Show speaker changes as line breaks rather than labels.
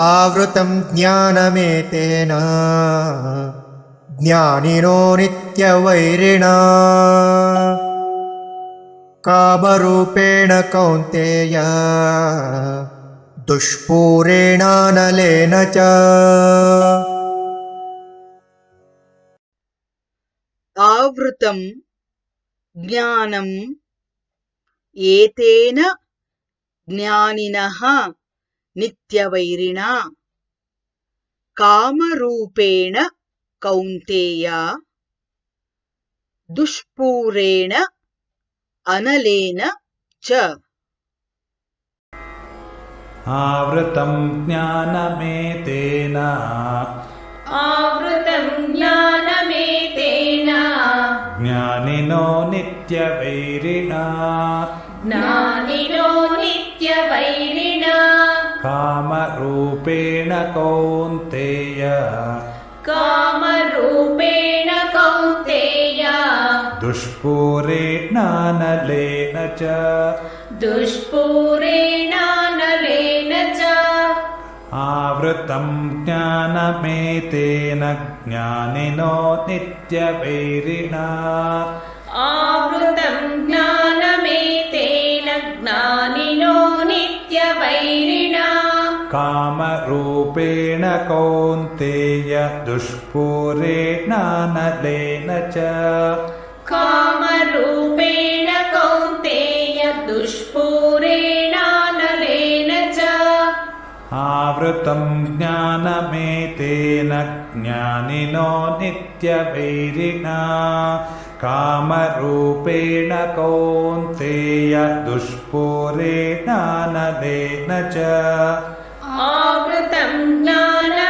आवृतं ज्ञानमेतेन ज्ञानिनो नित्यवैरिणा कामरूपेण कौन्तेय दुष्पूरेणानलेन च।
आवृतं ज्ञानम् एतेन ज्ञानिनः नित्यवैरिणा कामरूपेण कौन्तेय दुष्पूरेण अनलेन च।
आवृतं ज्ञानमेतेन ज्ञानिनो नित्यवैरिणा कामरूपेण कौन्तेय दुष्पूरेणानलेन च। आवृतं ज्ञानमेतेन ज्ञानिनो नित्यवैरिणा कामरूपेण कौन्तेय दुष्पूरेणानलेन च। आवृतं ज्ञानमेतेन ज्ञानिनो नित्यवैरिणा कामरूपेण कौन्तेय दुष्पूरेणानलेन च।
आवृतं ज्ञानमेतेन